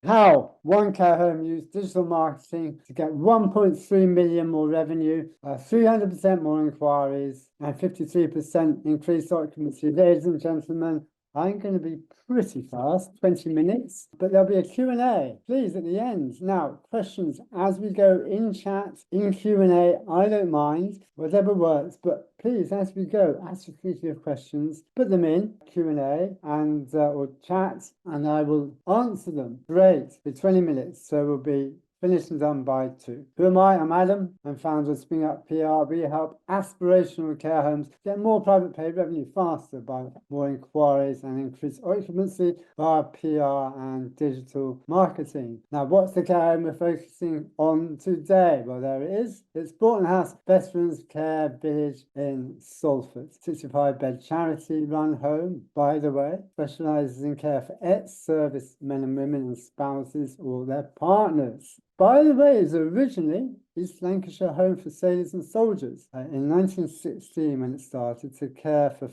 How one care home used digital marketing to get 1.3 million more revenue, 300% more inquiries, and 53% increased occupancy. Ladies and gentlemen, I'm going to be pretty fast, 20 minutes, but there'll be a Q&A, please, at the end. Now, questions as we go in chat, in Q&A, I don't mind, whatever works, but please, as we go, ask your creative questions, put them in Q&A and or chat, and I will answer them. Great, for 20 minutes, so we'll be finished and done by 2. Who am I? I'm Adam. I'm founder of Springup PR. We help aspirational care homes get more private paid revenue faster by more inquiries and increased occupancy via PR and digital marketing. Now, what's the care home we're focusing on today? Well, there it is. It's Broughton House Veterans Care Village in Salford. 65-bed charity-run home, by the way, specialises in care for ex-service men and women and spouses or their partners. By the way, it was originally East Lancashire Home for Sailors and Soldiers in 1916 when it started to care for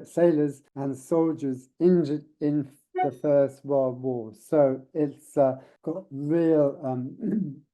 sailors and soldiers injured in the First World War. So it's got real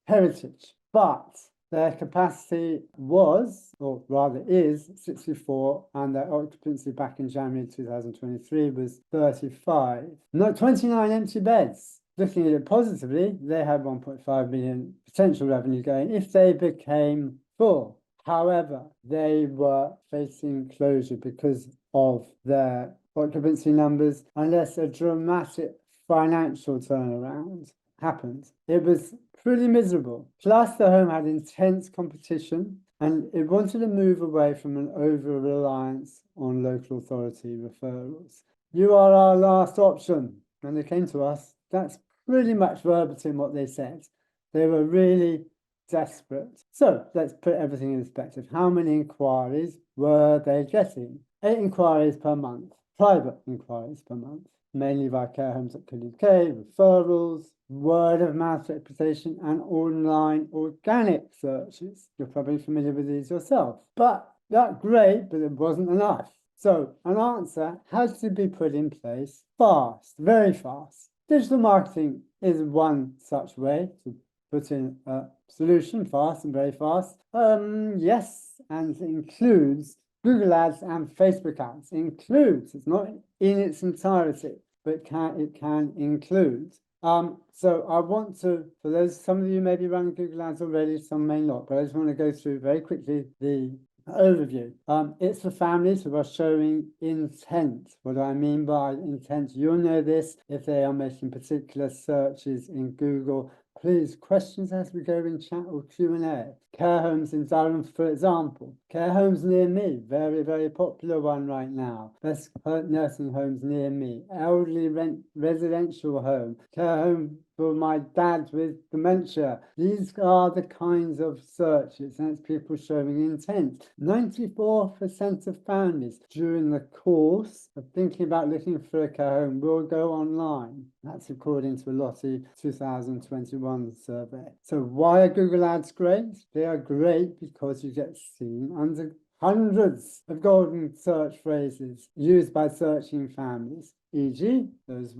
heritage. But their capacity was, or rather is, 64, and their occupancy back in January 2023 was 35. No, 29 empty beds. Looking at it positively, they had 1.5 million potential revenue going if they became full. However, they were facing closure because of their occupancy numbers unless a dramatic financial turnaround happened. It was pretty miserable. Plus, the home had intense competition and it wanted to move away from an over-reliance on local authority referrals. You are our last option. When they came to us, that's pretty much verbatim what they said. They were really desperate. So let's put everything in perspective. How many inquiries were they getting? 8 inquiries per month, private inquiries per month, mainly via carehomes.co.uk, referrals, word of mouth reputation, and online organic searches. You're probably familiar with these yourself. But that's great, but it wasn't enough. So an answer had to be put in place fast, very fast. Digital marketing is one such way to put in a solution fast and very fast. Yes, and it includes Google Ads and Facebook Ads. Includes, it's not in its entirety, but it can include. So I want to, for those, some of you may be running Google Ads already, some may not, but I just want to go through very quickly the overview. It's for families who are showing intent. What do I mean by intent? You'll know this if they are making particular searches in Google. Please, questions as we go in chat or Q&A. Care homes in Durham, for example. Care homes near me, very, very popular one right now. Best nursing homes near me. Elderly residential home. Care home for my dad with dementia. These are the kinds of searches, and it's people showing intent. 94% of families during the course of thinking about looking for a care home will go online. That's according to a Lottie 2021 survey. So why are Google Ads great? They are great because you get seen under hundreds of golden search phrases used by searching families, e.g. those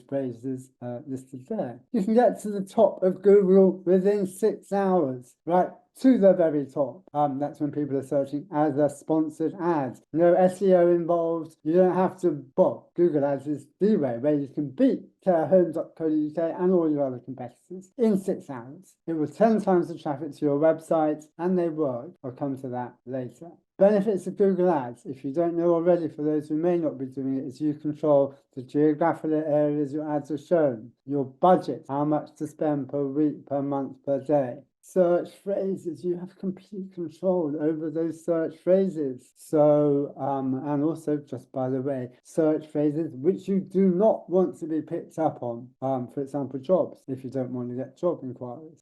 phrases listed there. You can get to the top of Google within 6 hours, right? To the very top. That's when people are searching as a sponsored ad. No SEO involved. You don't have to, well, Google Ads is the way where you can beat carehomes.co.uk and all your other competitors in 6 hours. It will 10 times the traffic to your website, and they work. I'll come to that later. Benefits of Google Ads, if you don't know already, for those who may not be doing it, is you control the geographical areas your ads are shown, your budget, how much to spend per week, per month, per day. Search phrases, you have complete control over those search phrases. So, and also, just by the way, search phrases which you do not want to be picked up on. For example, jobs, if you don't want to get job inquiries.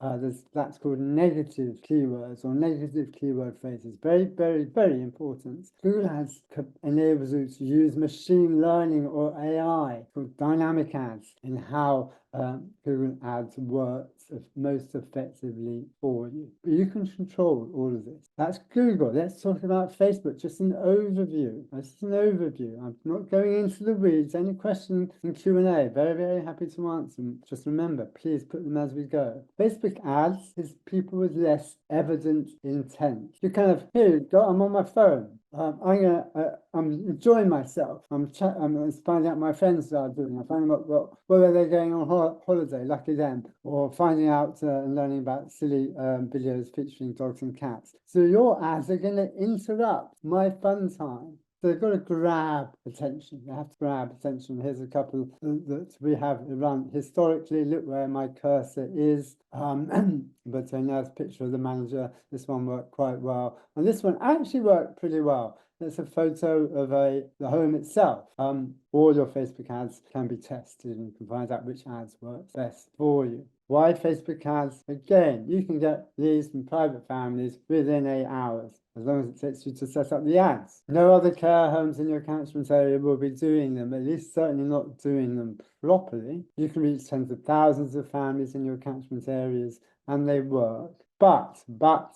That's called negative keywords or negative keyword phrases. Very, very, very important. Google Ads enables you to use machine learning or AI for dynamic ads and how Google Ads works most effectively for you. But you can control all of this. That's Google. Let's talk about Facebook. Just an overview. That's an overview. I'm not going into the weeds. Any questions in Q&A? Very, very happy to answer them. Just remember, please put them as we go. Facebook ads is people with less evident intent. You kind of, here you go, I'm on my phone. I'm enjoying myself. I'm finding out my friends are doing. I'm finding out whether they're going on holiday, lucky them, or finding out and learning about silly videos featuring dogs and cats. So your ads are going to interrupt my fun time. So they've got to grab attention. They have to grab attention. Here's a couple that we have run historically. Look where my cursor is. But now it's a picture of the manager. This one worked quite well. And this one actually worked pretty well. It's a photo of the home itself. All your Facebook ads can be tested and you can find out which ads work best for you. Why Facebook ads? Again, you can get leads from private families within 8 hours, as long as it takes you to set up the ads. No other care homes in your catchment area will be doing them, at least certainly not doing them properly. You can reach tens of thousands of families in your catchment areas, and they work. But, I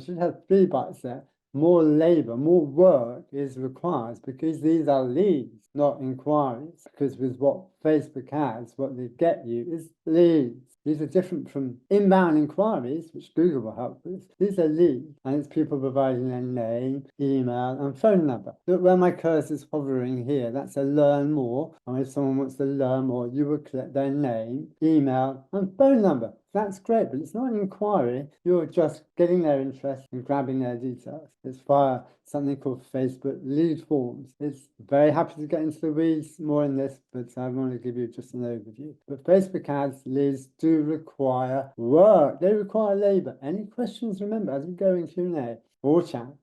should have 3 buts there. More labor, more work is required because these are leads, not inquiries. Because with what Facebook ads, what they get you is leads. These are different from inbound inquiries, which Google will help with. These are leads, and it's people providing their name, email, and phone number. Look where my cursor is hovering here. That's a learn more. And if someone wants to learn more, you will click their name, email, and phone number. That's great, but it's not an inquiry. You're just getting their interest and grabbing their details. It's via something called Facebook lead forms. It's very happy to get into the weeds more in this, but I want to give you just an overview. But Facebook ads leads do require work. They require labor. Any questions, remember, as we go in Q&A or chat,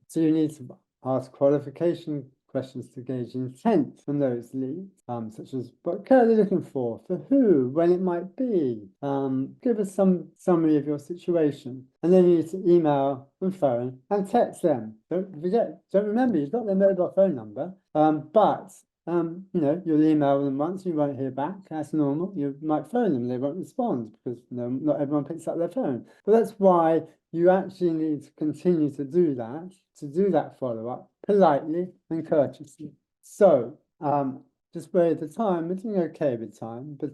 so you need to ask qualification questions to gauge intent from those leads, such as what care they're looking for who, when it might be. Give us some summary of your situation. And then you need to email and phone and text them. Don't remember, you've got their mobile phone number, you'll email them once, you won't hear back. That's normal. You might phone them, they won't respond because not everyone picks up their phone. But that's why you actually need to continue to do that follow-up politely and courteously. So, just wait the time. We're doing okay with time, but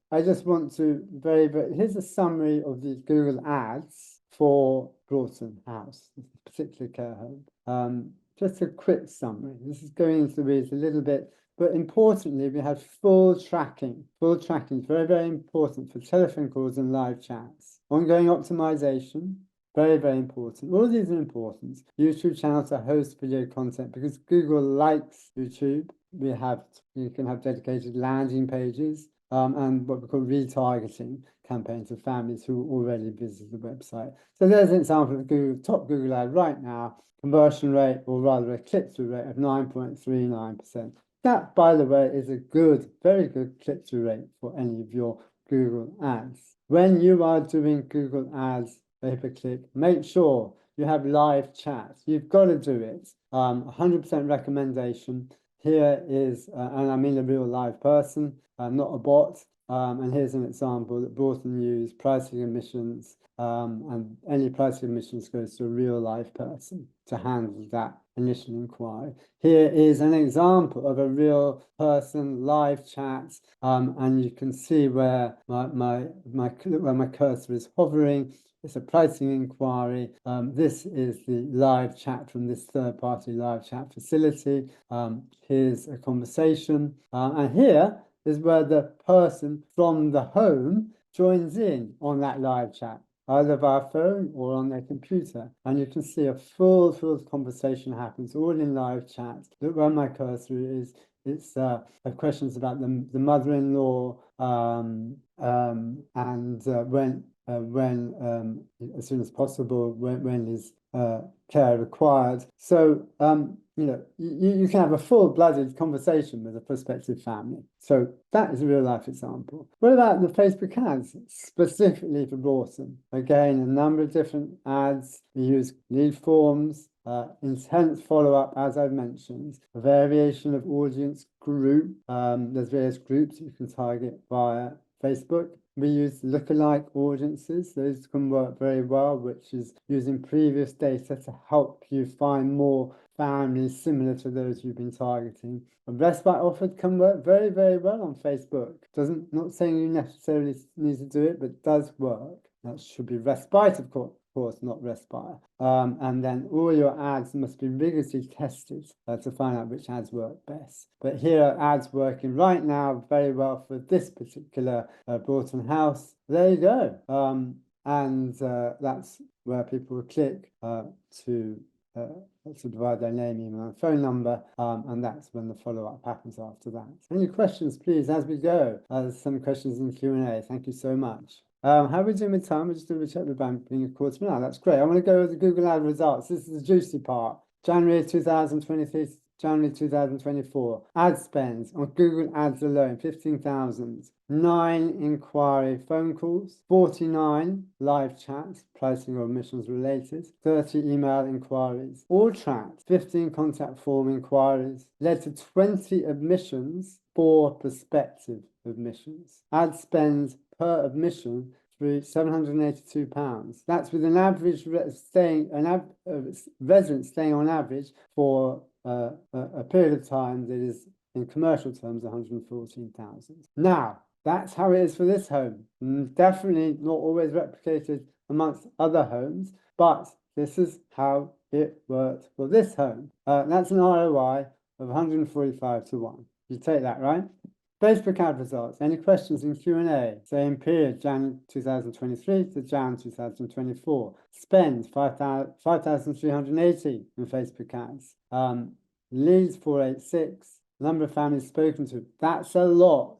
I just want to here's a summary of the Google ads for Broughton House, this particular care home. Just a quick summary. This is going into the weeds a little bit, but importantly, we have full tracking. Full tracking is very, very important for telephone calls and live chats. Ongoing optimization, very, very important. All of these are important. YouTube channel to host video content because Google likes YouTube. You can have dedicated landing pages and what we call retargeting campaigns of families who already visit the website. So there's an example of Google, top Google ad right now. Conversion rate, or rather a click-through rate of 9.39%. That, by the way, is a very good click-through rate for any of your Google ads. When you are doing Google ads pay-per-click, make sure you have live chat. You've got to do it. 100% recommendation. Here is, and I mean a real live person, not a bot. And here's an example that Broughton used, pricing admissions, and any pricing admissions goes to a real live person to handle that initial inquiry. Here is an example of a real person live chat, and you can see where my cursor is hovering. It's a pricing inquiry. This is the live chat from this third-party live chat facility. Here's a conversation, and here is where the person from the home joins in on that live chat, either via phone or on their computer. And you can see a full conversation happens, all in live chat. Look where my cursor is. It's questions about the mother-in-law and when as soon as possible, when is care required. So you can have a full-blooded conversation with a prospective family. So that is a real-life example. What about the Facebook ads specifically for Broughton? Again, a number of different ads. We use lead forms. intense follow-up, as I've mentioned, a variation of audience group. There's various groups you can target via Facebook. We use lookalike audiences. Those can work very well, which is using previous data to help you find more families similar to those you've been targeting. A respite offered can work very, very well on Facebook. Not saying you necessarily need to do it, but does work. That should be respite, of course, not respite. And then all your ads must be rigorously tested to find out which ads work best. But here are ads working right now very well for this particular Broughton House. There you go. And that's where people will click to provide their name, email, and phone number, and that's when the follow-up happens after that. Any questions, please, as we go? There's some questions in Q&A. Thank you so much. How are we doing with time? We're just doing a check with bank being a quarter of an hour. That's great. I want to go with the Google Ad results. This is the juicy part. January 2023, January 2024. Ad spends on Google Ads alone, 15,000. 9 inquiry phone calls, 49 live chats, pricing or admissions related, 30 email inquiries, all tracked, 15 contact form inquiries, led to 20 admissions, 4 prospective admissions. Ad spend per admission through £782. That's with an average resident staying on average for a period of time that is, in commercial terms, 114,000. Now, that's how it is for this home. Definitely not always replicated amongst other homes, but this is how it worked for this home. That's an ROI of 145 to 1. You take that, right? Facebook ad results. Any questions in Q&A? Same period, Jan 2023 to Jan 2024. Spend 5,380 in Facebook ads. Leads 486. Number of families spoken to. That's a lot.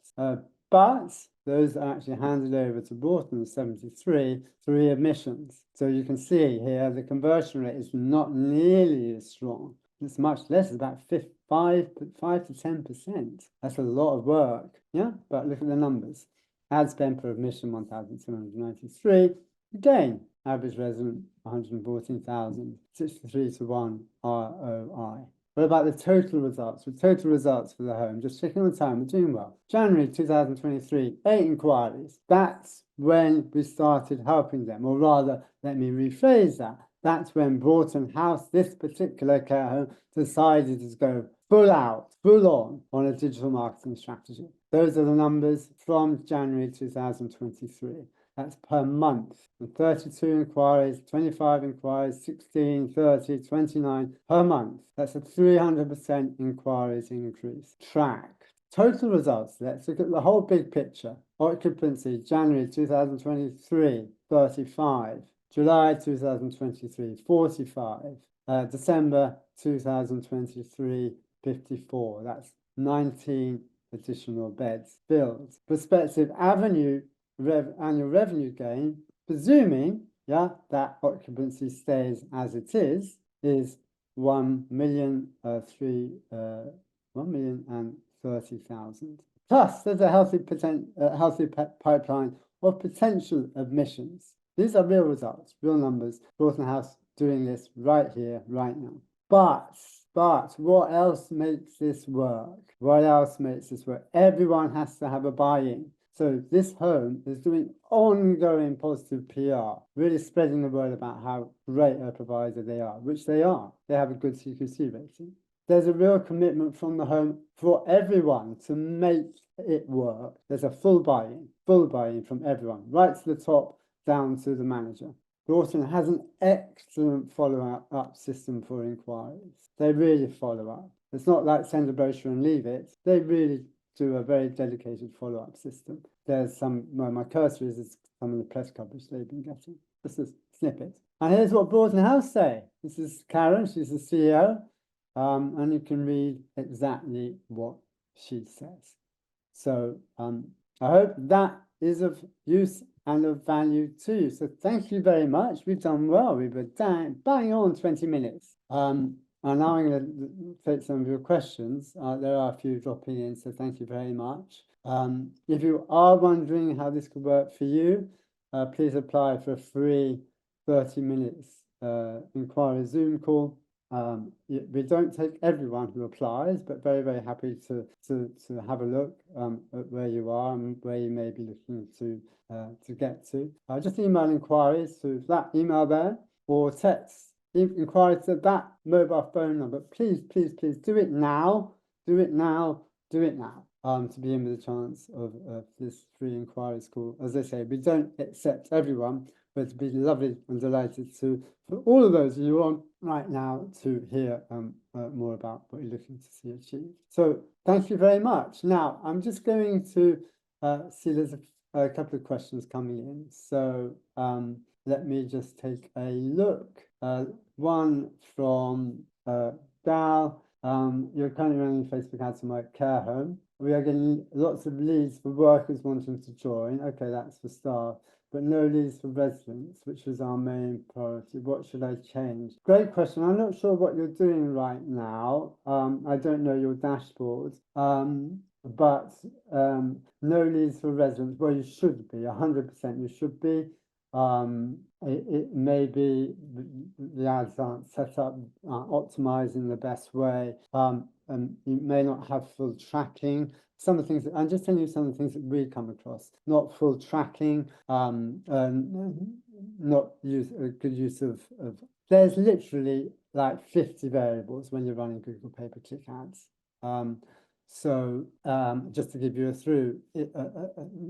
But those are actually handed over to Broughton, 73, 3 admissions. So you can see here the conversion rate is not nearly as strong. It's much less, it's about 5 to 10%. That's a lot of work, yeah? But look at the numbers. Ad spend per admission, 1,293. Again, average resident, 114,000. 63 to 1 ROI. What about the total results? With total results for the home, just checking on the time, we're doing well. January 2023, 8 inquiries. That's when we started helping them, or rather, let me rephrase that. That's when Broughton House, this particular care home, decided to go full on a digital marketing strategy. Those are the numbers from January 2023. That's per month. And 32 inquiries, 25 inquiries, 16, 30, 29 per month. That's a 300% inquiries increase. Track. Total results. Let's look at the whole big picture. Occupancy, January 2023, 35. July 2023, 45. December 2023, 54. That's 19 additional beds built. Prospective annual revenue gain, presuming that occupancy stays as it is 1,030,000. Plus, there's a healthy pipeline of potential admissions. These are real results, real numbers. Broughton House doing this right here, right now. But what else makes this work? What else makes this work? Everyone has to have a buy-in. So this home is doing ongoing positive PR, really spreading the word about how great a provider they are, which they are. They have a good CQC rating. There's a real commitment from the home for everyone to make it work. There's a full buy-in from everyone, right to the top, down to the manager. Broughton has an excellent follow-up system for inquiries. They really follow up. It's not like send a brochure and leave it. They really do a very dedicated follow-up system. There's my cursor is some of the press coverage they've been getting. This is snippet. And here's what Broughton House say. This is Karen, she's the CEO, and you can read exactly what she says. So I hope that is of use and of value to you. So thank you very much. We've done well. We were bang on 20 minutes. And now I'm going to take some of your questions. There are a few dropping in, so thank you very much. If you are wondering how this could work for you, please apply for a free 30 minutes inquiry Zoom call. we don't take everyone who applies, but very, very happy to have a look at where you are and where you may be looking to get to. Just email inquiries to that email there, or text inquiries to that mobile phone number. Please, please, please do it now. Do it now. Do it now. To be in with a chance of this free inquiry call. As I say, we don't accept everyone, but it'd be lovely and delighted for all of those of you on right now to hear more about what you're looking to see achieved. So thank you very much. Now, I'm just going to see there's a couple of questions coming in. So let me just take a look. One from Dal. You're currently running Facebook ads for my care home. We are getting lots of leads for workers wanting to join. Okay, that's for staff, but no leads for residents, which was our main priority. What should I change? Great question. I'm not sure what you're doing right now. I don't know your dashboard. But no leads for residents. Well, you should be 100%. You should be. It may be the ads aren't set up, optimized in the best way. And you may not have full tracking. Some of the things, I'm just telling you some of the things that we come across. Not full tracking, not good use of. There's literally like 50 variables when you're running Google pay-per-click ads. So just to give you a through,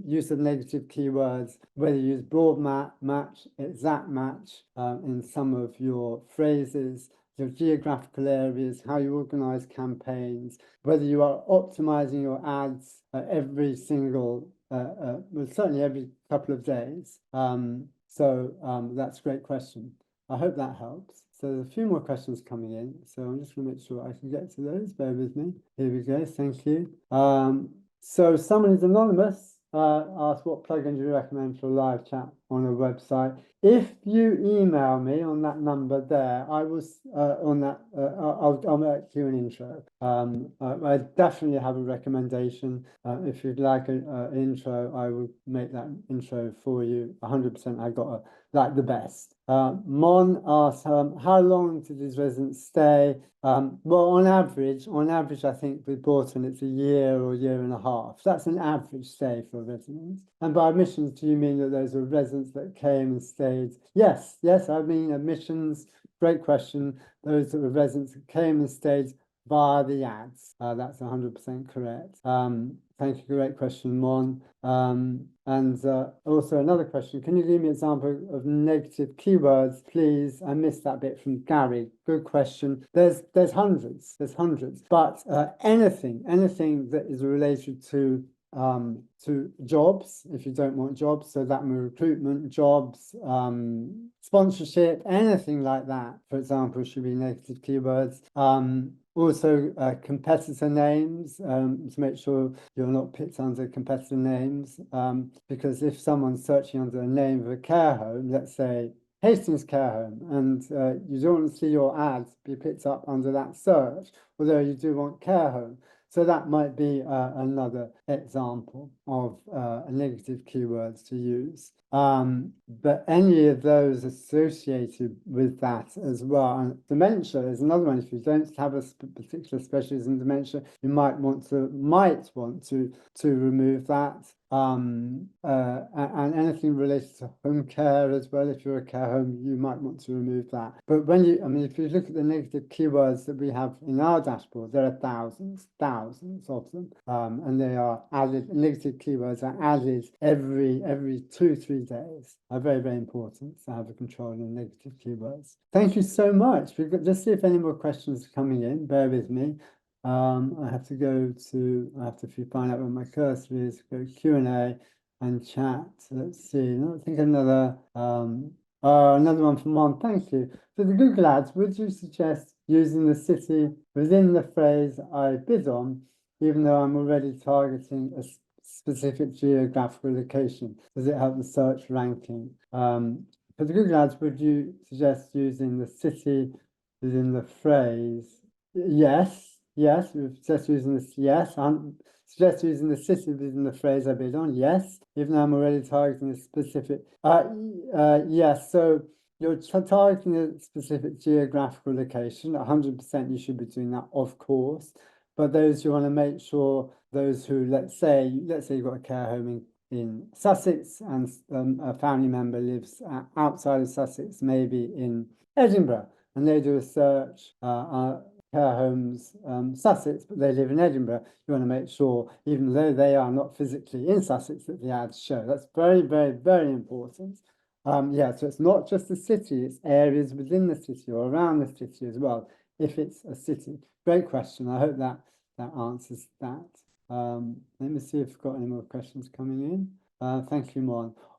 use of negative keywords, whether you use broad match, exact match in some of your phrases, your geographical areas, how you organize campaigns, whether you are optimizing your ads every single, well, certainly every couple of days. So that's a great question. I hope that helps. So there's a few more questions coming in. So I'm just going to make sure I can get to those. Bear with me. Here we go. Thank you. So someone who's anonymous asked, what plugin do you recommend for a live chat on a website? If you email me on that number there, I was on that. I'll make you an intro. I definitely have a recommendation. If you'd like an intro, I will make that intro for you. 100%. I got like the best. Mon asks, how long do these residents stay? Well, on average, I think with Broughton, it's a year or a year and a half. That's an average stay for residents. And by admissions, do you mean that those are residents that came and stayed? Yes, I mean admissions. Great question. Those that were residents that came and stayed via the ads. That's 100% correct. Thank you. Great question, Mon. And also another question. Can you give me an example of negative keywords, please? I missed that bit from Gary. Good question. There's hundreds. But anything that is related to jobs, if you don't want jobs, so that means recruitment, jobs, sponsorship, anything like that, for example, should be negative keywords. Also, competitor names, to make sure you're not picked under competitor names, because if someone's searching under the name of a care home, let's say Hastings Care Home, and you don't want to see your ads be picked up under that search, although you do want care home. So that might be another example of negative keywords to use. But any of those associated with that as well. And dementia is another one. If you don't have a particular specialism in dementia, you might want to remove that. And anything related to home care as well. If you're a care home, you might want to remove that. But if you look at the negative keywords that we have in our dashboard, there are thousands of them, and they are added. Negative keywords are added every 2-3 days. Are very, very important to have a control on negative keywords. Thank you so much. We've got, just see if any more questions are coming in. Bear with me. I have to find out where my cursor is, go Q&A and chat. Let's see. I think another one from Mon. Thank you. For the Google ads, would you suggest using the city within the phrase I bid on, even though I'm already targeting a specific geographical location? Does it help the search ranking? For the Google ads, would you suggest using the city within the phrase? Yes, we suggest using this. Yes, I suggest using the city within the phrase I bid on. Yes, even though I'm already targeting a specific. Yes. So You're targeting a specific geographical location. 100% you should be doing that, of course. But those you want to make sure, those who, let's say you've got a care home in Sussex and a family member lives outside of Sussex, maybe in Edinburgh, and they do a search, care homes Sussex, but they live in Edinburgh. You want to make sure, even though they are not physically in Sussex, that the ads show. That's very, very, very important. Yeah, so it's not just the city, it's areas within the city or around the city as well, if it's a city. Great question. I hope that answers that. Let me see if I've got any more questions coming in. Thank you, Mon.